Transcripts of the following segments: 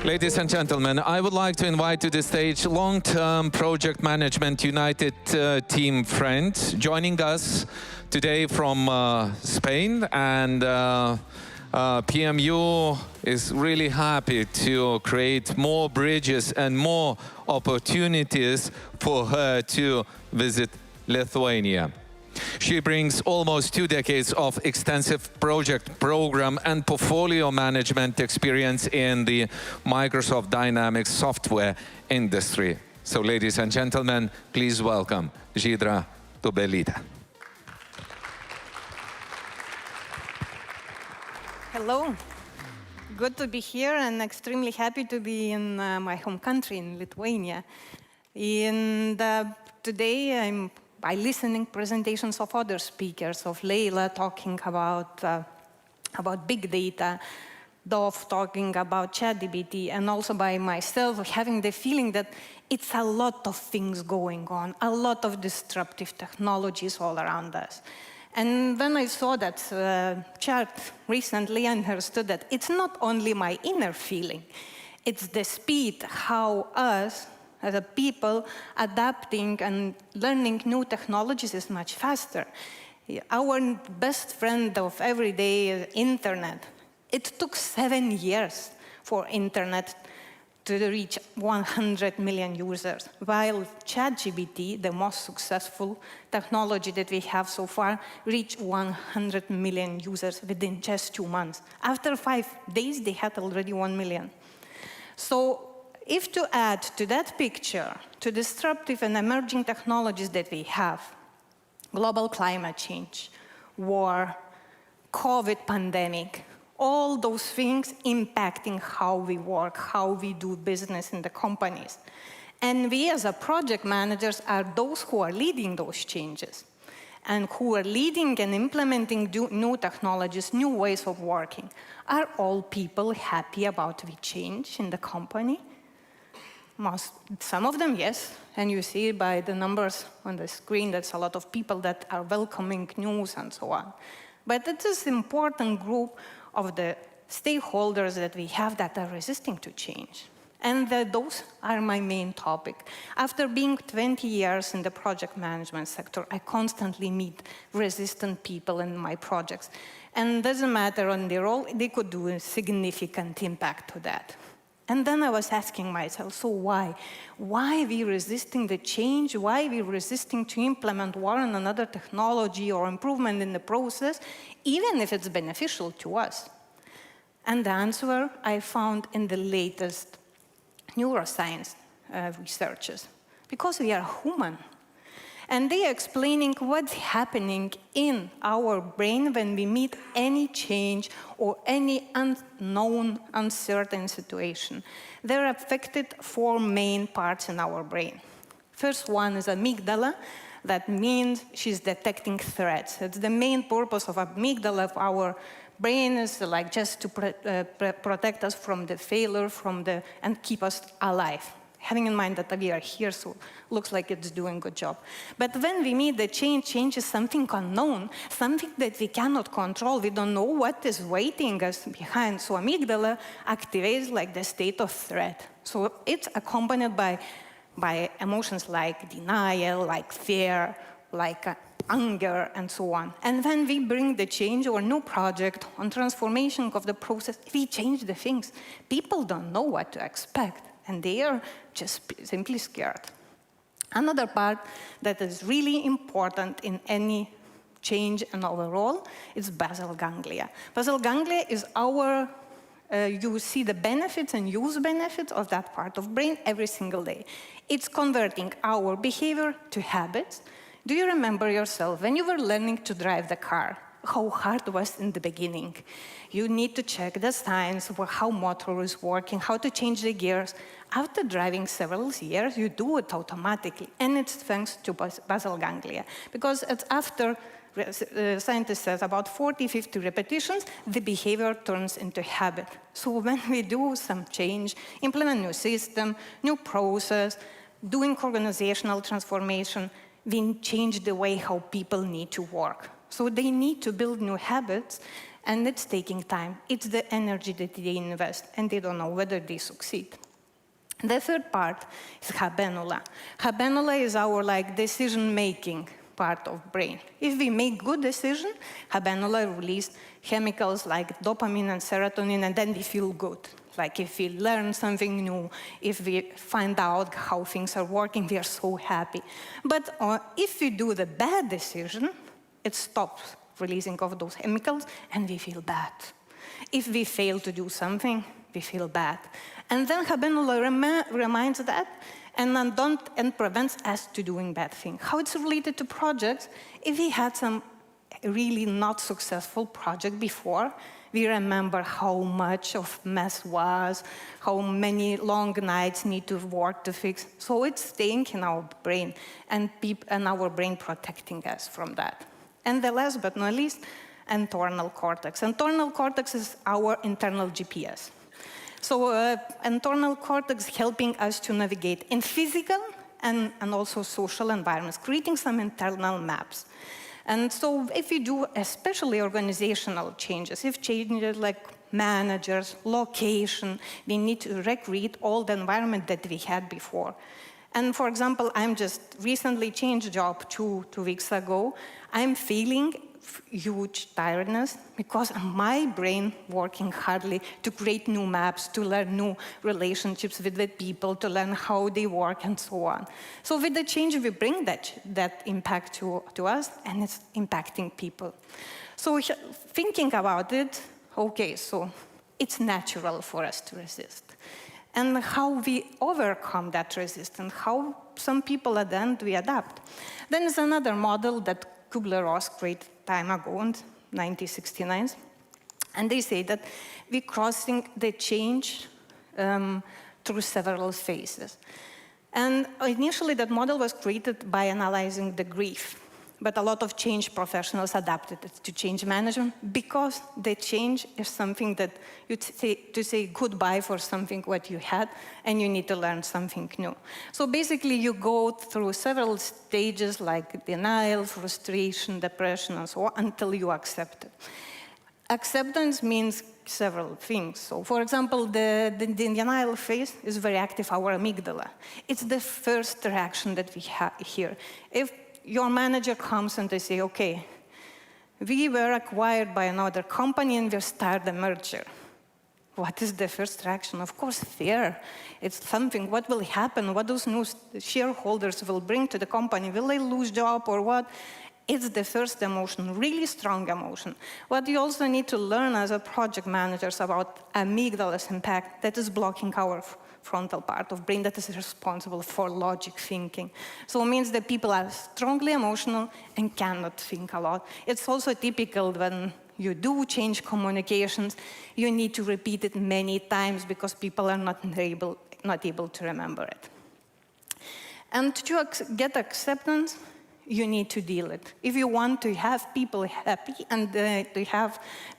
Ladies and gentlemen, I would like to invite to the stage long-term project management United team friend joining us today from Spain, and PMU is really happy to create more bridges and more opportunities for her to visit Lithuania. She brings almost 2 decades of extensive project, program, and portfolio management experience in the Microsoft Dynamics software industry. So, ladies and gentlemen, please welcome Žydra Tubelytė. Hello. Good to be here and extremely happy to be in my home country, in Lithuania. And today I'm by listening presentations of other speakers, of Leila talking about big data, Dov talking about ChatGPT, and also by myself having the feeling that it's a lot of things going on, a lot of disruptive technologies all around us. And when I saw that chart recently, I understood that it's not only my inner feeling, it's the speed how us, as a people, adapting and learning new technologies is much faster. Our best friend of every day is internet. It took 7 years for internet to reach 100 million users, while ChatGPT, the most successful technology that we have so far, reached 100 million users within just 2 months. After 5 days, they had already 1 million. So, if to add to that picture, to disruptive and emerging technologies that we have, global climate change, war, COVID pandemic, all those things impacting how we work, how we do business in the companies. And we as a project managers are those who are leading those changes and who are leading and implementing new technologies, new ways of working. Are all people happy about the change in the company? Some of them, yes, and you see by the numbers on the screen, that's a lot of people that are welcoming news and so on. But it is an important group of the stakeholders that we have that are resisting to change. And those are my main topic. After being 20 years in the project management sector, I constantly meet resistant people in my projects. And it doesn't matter on their role, they could do a significant impact to that. And then I was asking myself, so why? Why are we resisting the change? Why are we resisting to implement one and another technology or improvement in the process, even if it's beneficial to us? And the answer I found in the latest neuroscience researches, because we are human. And they are explaining what's happening in our brain when we meet any change or any unknown, uncertain situation. They're affected 4 main parts in our brain. First one is amygdala. That means she's detecting threats. It's the main purpose of amygdala of our brain is like just to protect us from the failure, and keep us alive. Having in mind that we are here, so looks like it's doing a good job. But when we meet the change is something unknown, something that we cannot control. We don't know what is waiting us behind. So amygdala activates like the state of threat. So it's accompanied by emotions like denial, like fear, like anger, and so on. And when we bring the change or new project on transformation of the process, we change the things. People don't know what to expect. And they are just simply scared. Another part that is really important in any change and overall is basal ganglia. Basal ganglia is our, you see the benefits and use benefits of that part of brain every single day. It's converting our behavior to habits. Do you remember yourself when you were learning to drive the car? How hard it was in the beginning. You need to check the signs, how motor is working, how to change the gears. After driving several years, you do it automatically, and it's thanks to basal ganglia. Because it's after, scientists say, about 40-50 repetitions, the behavior turns into habit. So when we do some change, implement new system, new process, doing organizational transformation, we change the way how people need to work. So they need to build new habits, And it's taking time. It's the energy that they invest, and they don't know whether they succeed. The third part is habenula. Habenula is our decision-making part of brain. If we make good decision, habenula release chemicals like dopamine and serotonin, and then we feel good. Like if we learn something new, if we find out how things are working, we are so happy. But if we do the bad decision, it stops releasing of those chemicals, and we feel bad. If we fail to do something, we feel bad. And then habenula reminds that and prevents us to doing bad things. How it's related to projects, if we had some really not successful project before, we remember how much of mess was, how many long nights need to work to fix. So it's staying in our brain, and our brain protecting us from that. And the last but not least, entorhinal cortex. Entorhinal cortex is our internal GPS. So entorhinal cortex helping us to navigate in physical and also social environments, creating some internal maps. And so if we do especially organizational changes, if changes like managers, location, we need to recreate all the environment that we had before. And for example, I'm just recently changed job two weeks ago. I'm feeling huge tiredness because my brain working hardly to create new maps, to learn new relationships with the people, to learn how they work and so on. So with the change, we bring that impact to us, and it's impacting people. So thinking about it, okay, so it's natural for us to resist. And how we overcome that resistance, how some people at the end we adapt. Then there's another model that Kubler-Ross created time ago in 1969, and they say that we're crossing the change through several phases. And initially that model was created by analyzing the grief, but a lot of change professionals adapted it to change management because the change is something that you say goodbye for something what you had, and you need to learn something new. So basically you go through several stages like denial, frustration, depression, and so on, until you accept it. Acceptance means several things. So for example, the denial phase is very active, our amygdala. It's the first reaction that we hear. If your manager comes and they say, okay, we were acquired by another company and we start a merger. What is the first reaction? Of course, fear. It's something, what will happen? What those new shareholders will bring to the company? Will they lose job or what? It's the first emotion, really strong emotion. What you also need to learn as a project managers about amygdala's impact, that is blocking our frontal part of brain that is responsible for logic thinking. So it means that people are strongly emotional and cannot think a lot. It's also typical when you do change communications, you need to repeat it many times because people are not able to remember it. And to get acceptance, you need to deal it. If you want to have people happy and to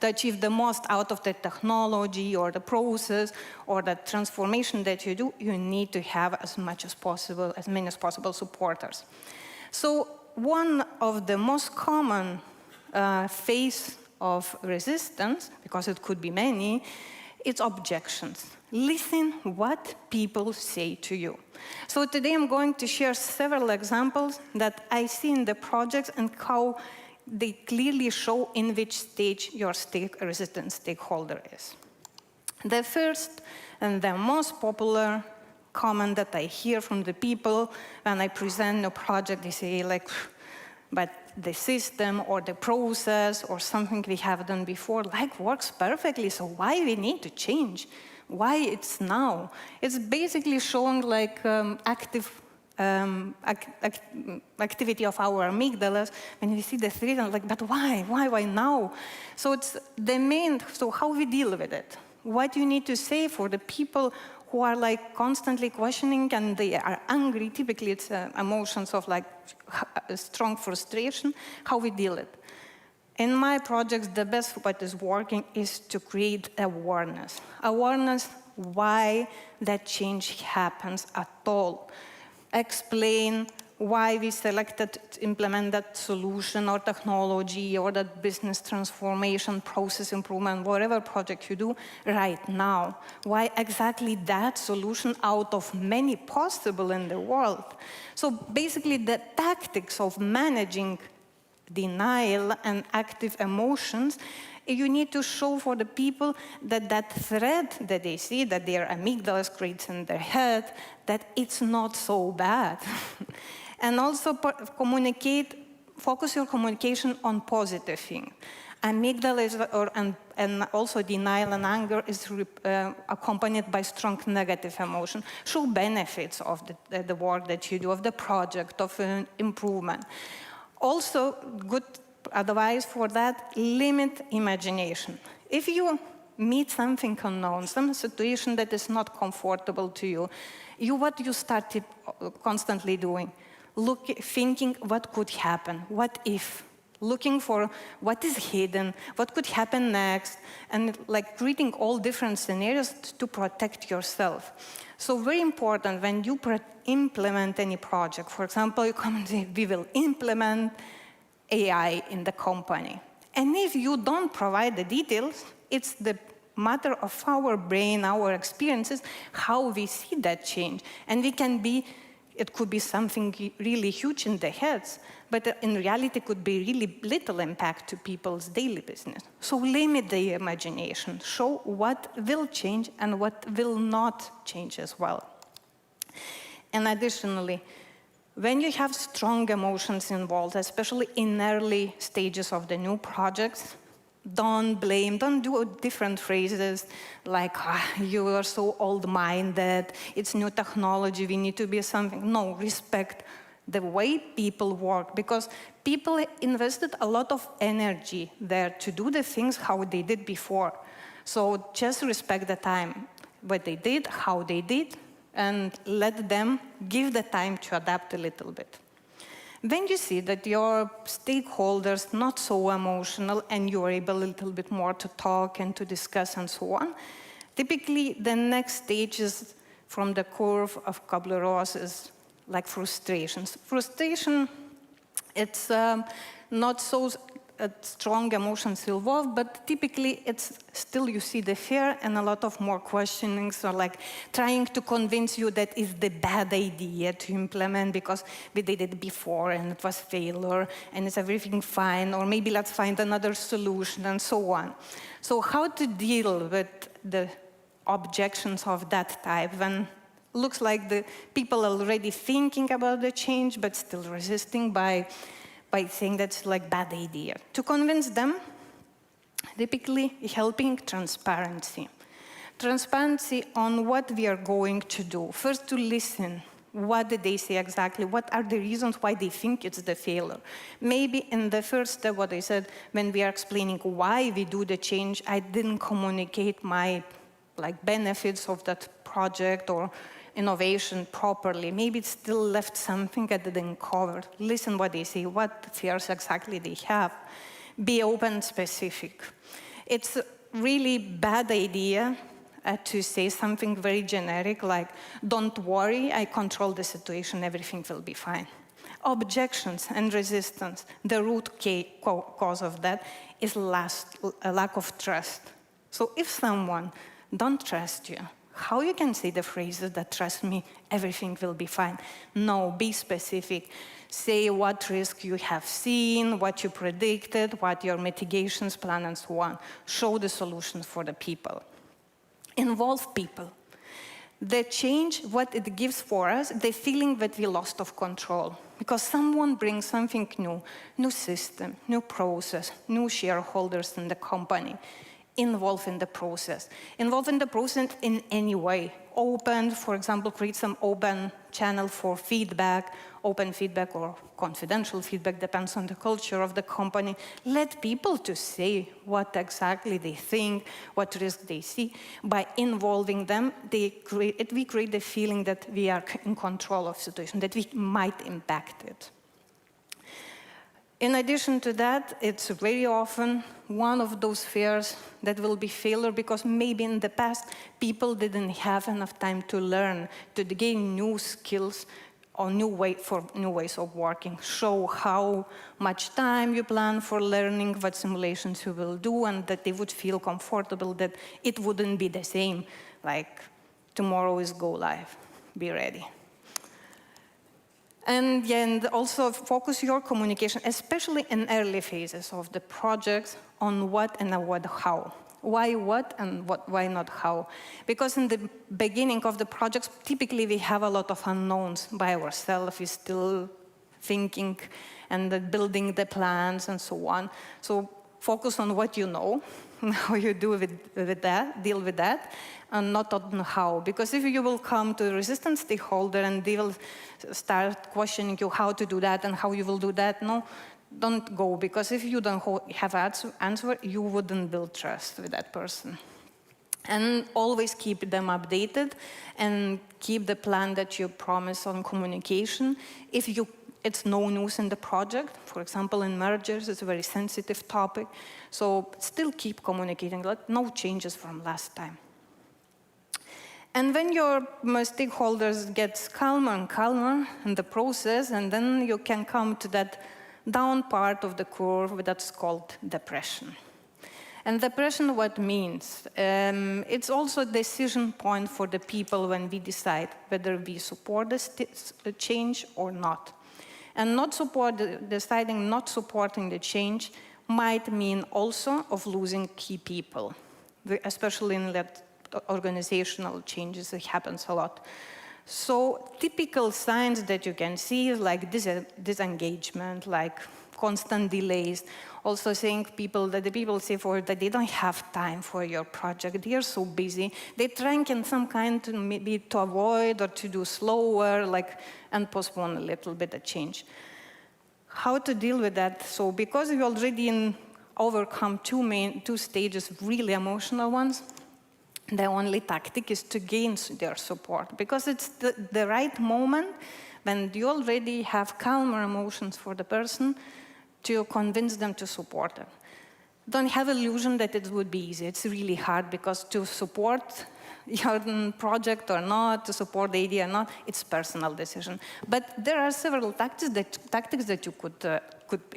achieve the most out of the technology or the process or the transformation that you do, you need to have as many as possible supporters. So one of the most common phase of resistance, because it could be many, it's objections. Listen what people say to you. So today I'm going to share several examples that I see in the projects and how they clearly show in which stage your resistance stakeholder is. The first and the most popular comment that I hear from the people when I present a project, they say like, but the system or the process or something we have done before works perfectly, so why we need to change? Why it's now? It's basically showing active activity of our amygdalas when we see the threat, but why? Why now? So it's the main, so how we deal with it? What you need to say for the people who are constantly questioning and they are angry, typically it's emotions of strong frustration, how we deal it. In my projects, the best what is working is to create awareness. Awareness why that change happens at all. Explain why we selected to implement that solution or technology or that business transformation, process improvement, whatever project you do right now. Why exactly that solution out of many possible in the world? So basically the tactics of managing denial and active emotions, you need to show for the people that that threat that they see, that their amygdala creates in their head, that it's not so bad. And also focus your communication on positive things. Amygdala is, and also denial and anger is accompanied by strong negative emotion. Show benefits of the work that you do, of the project, of improvement. Also, good advice for that, limit imagination. If you meet something unknown, some situation that is not comfortable to you, what you started constantly doing? Thinking what could happen, what if? Looking for what is hidden, what could happen next, and like reading all different scenarios to protect yourself. So very important when you implement any project. For example, you come and say, we will implement AI in the company. And if you don't provide the details, it's the matter of our brain, our experiences, how we see that change. And it could be something really huge in their heads, but in reality it could be really little impact to people's daily business. So limit the imagination, show what will change and what will not change as well. And additionally, when you have strong emotions involved, especially in early stages of the new projects, don't blame, don't do different phrases like, you are so old-minded, it's new technology, we need to be something. No, respect the way people work, because people invested a lot of energy there to do the things how they did before. So just respect the time, what they did, how they did, and let them give the time to adapt a little bit. When you see that your stakeholders not so emotional and you are able a little bit more to talk and to discuss and so on, typically the next stages from the curve of Kubler-Ross is like frustrations. Frustration, it's not so strong emotions involved, but typically it's still you see the fear and a lot of more questionings, or like trying to convince you that it's the bad idea to implement because we did it before and it was failure and is everything fine, or maybe let's find another solution and so on. So how to deal with the objections of that type when looks like the people are already thinking about the change but still resisting by saying that's like bad idea. To convince them, typically helping transparency. Transparency on what we are going to do. First to listen. What did they say exactly? What are the reasons why they think it's the failure? Maybe in the first step, what I said, when we are explaining why we do the change, I didn't communicate my benefits of that project or innovation properly. Maybe it still left something I didn't cover. Listen what they say, what fears exactly they have. Be open, specific. It's a really bad idea to say something very generic like, don't worry, I control the situation, everything will be fine. Objections and resistance, the root cause of that is a lack of trust. So if someone don't trust you, how you can say the phrases that trust me, everything will be fine? No, be specific. Say what risk you have seen, what you predicted, what your mitigations plan, and so on. Show the solutions for the people. Involve people. The change, what it gives for us, the feeling that we lost of control. Because someone brings something new system, new process, new shareholders in the company. Involved in the process. Involved in the process in any way. Open, for example, create some open channel for feedback, open feedback or confidential feedback, depends on the culture of the company. Let people to say what exactly they think, what risk they see. By involving them, we create the feeling that we are in control of the situation, that we might impact it. In addition to that, it's very often one of those fears that will be failure because maybe in the past people didn't have enough time to learn, to gain new skills or new ways of working. Show how much time you plan for learning, what simulations you will do, and that they would feel comfortable that it wouldn't be the same, like tomorrow is go live, be ready. And also focus your communication, especially in early phases of the projects, on what and how. Why what and why not how? Because in the beginning of the projects, typically we have a lot of unknowns by ourselves. We're still thinking and building the plans and so on. So focus on what you know, and how you deal with that, and not on how. Because if you will come to a resistant stakeholder and they will start questioning you how to do that and how you will do that, no, don't go, because if you don't have answer, you wouldn't build trust with that person. And always keep them updated and keep the plan that you promise on communication. It's no news in the project. For example, in mergers, it's a very sensitive topic. So still keep communicating, no changes from last time. And when your stakeholders get calmer and calmer in the process, and then you can come to that down part of the curve that's called depression. And depression, what means? It's also a decision point for the people when we decide whether we support the change or not. And deciding not supporting the change might mean also of losing key people, especially in that organizational changes. It happens a lot. So typical signs that you can see is like disengagement, like constant delays. Also saying the people say that they don't have time for your project. They are so busy. They're trying in some kind to maybe to avoid or to do slower, and postpone a little bit of change. How to deal with that? So because you already overcome two stages, really emotional ones, the only tactic is to gain their support, because it's the right moment when you already have calmer emotions for the person to convince them to support them. Don't have illusion that it would be easy. It's really hard, because to support your project or not, to support the idea or not, it's personal decision. But there are several tactics that you could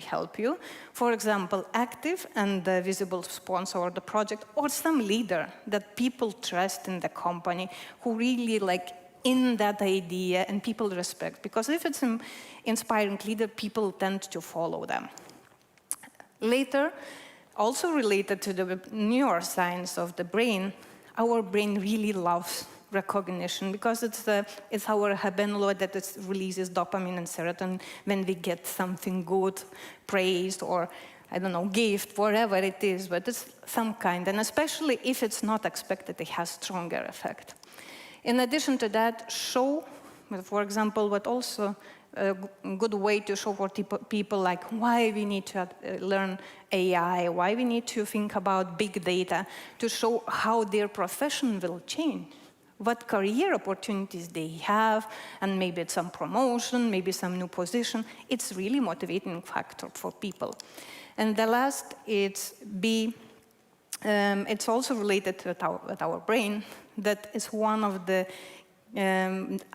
help you. For example, active and visible sponsor of the project, or some leader that people trust in the company, who really in that idea and people respect. Because if it's an inspiring leader, people tend to follow them. Later, also related to the neuroscience of the brain, our brain really loves recognition, because it's our habenula that releases dopamine and serotonin when we get something good, praised, or I don't know, gift, whatever it is, but it's some kind. And especially if it's not expected, it has stronger effect. In addition to that, show, for example, what also a good way to show for people why we need to learn AI, why we need to think about big data, to show how their profession will change, what career opportunities they have, and maybe it's some promotion, maybe some new position. It's really motivating factor for people. And the last, it's also related with our brain. That is one of the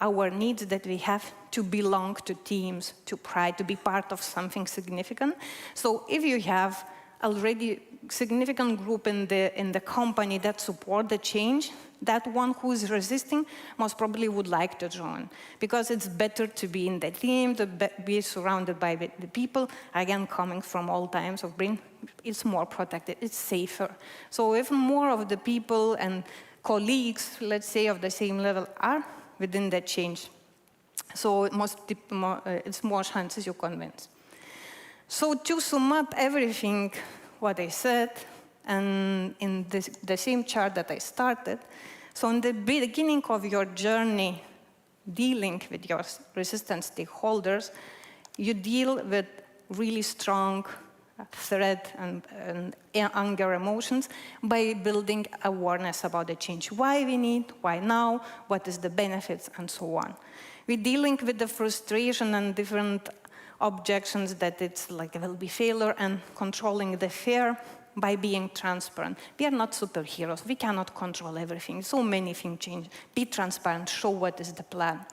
our needs that we have to belong to teams, to pride, to be part of something significant. So if you have already significant group in the company that support the change, that one who is resisting most probably would like to join, because it's better to be in the team, to be surrounded by the people. Again, coming from all times of brain, it's more protected, it's safer. So if more of the people and colleagues, let's say, of the same level are within that change, so it's more chances you convince. So to sum up everything what I said, and in the same chart that I started, so in the beginning of your journey dealing with your resistant stakeholders, you deal with really strong threat and anger emotions by building awareness about the change. Why we need, why now, what is the benefits, and so on. We're dealing with the frustration and different objections that it's it will be failure, and controlling the fear by being transparent. We are not superheroes. We cannot control everything. So many things change. Be transparent. Show what is the plan.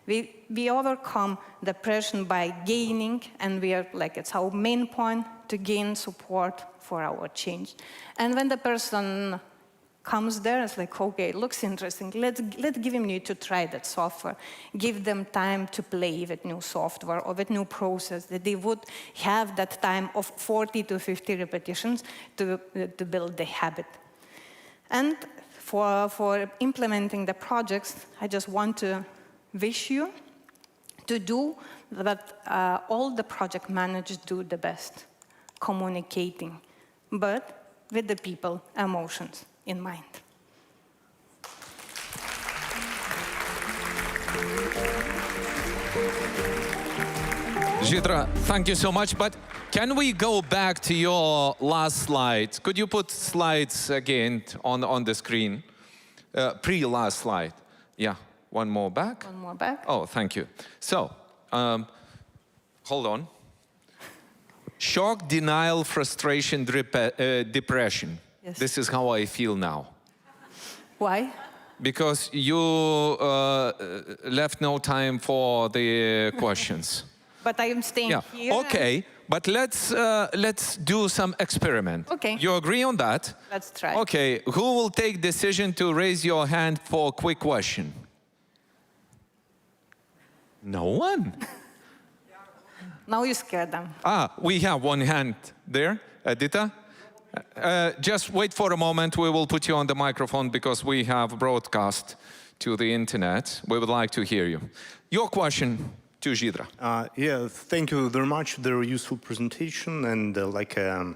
We overcome depression by gaining, and we are like, it's our main point to gain support for our change. And when the person comes there, it's like, okay, it looks interesting. Let's give him to try that software. Give them time to play with new software or with new process, that they would have that time of 40 to 50 repetitions to build the habit. And for implementing the projects, I just want to wish you to do what all the project managers do the best, communicating, but with the people, emotions in mind. Žydra, thank you so much, but can we go back to your last slide? Could you put slides again on the screen? Pre-last slide. Yeah, one more back. One more back. Oh, thank you. So, hold on. Shock, denial, frustration, depression. Yes. This is how I feel now. Why? Because you left no time for the questions. But I am staying here. Okay, but let's do some experiment. Okay. You agree on that? Let's try. Okay, who will take decision to raise your hand for a quick question? No one. Now you scared them. We have one hand there, Edita. Just wait for a moment. We will put you on the microphone because we have broadcast to the internet. We would like to hear you. Your question to Žydra. Yeah, thank you very much. Very useful presentation and like a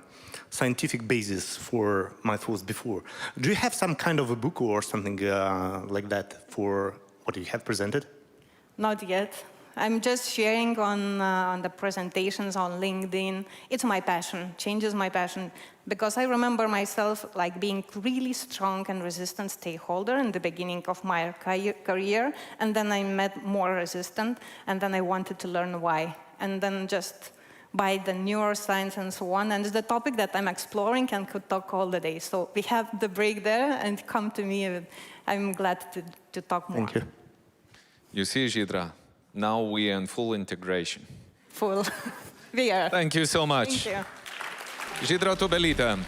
scientific basis for my thoughts before. Do you have some kind of a book or something like that for what you have presented? Not yet. I'm just sharing on the presentations on LinkedIn. It's my passion, change is my passion, because I remember myself like being really strong and resistant stakeholder in the beginning of my career, and then I met more resistant, and then I wanted to learn why. And then just by the neuroscience and so on, and it's the topic that I'm exploring and could talk all the day. So we have the break there, and come to me. I'm glad to talk more. Thank you. You see, Žydra, now we are in full integration. Full. We are. Thank you so much. Thank you. Žydra Tubelytė.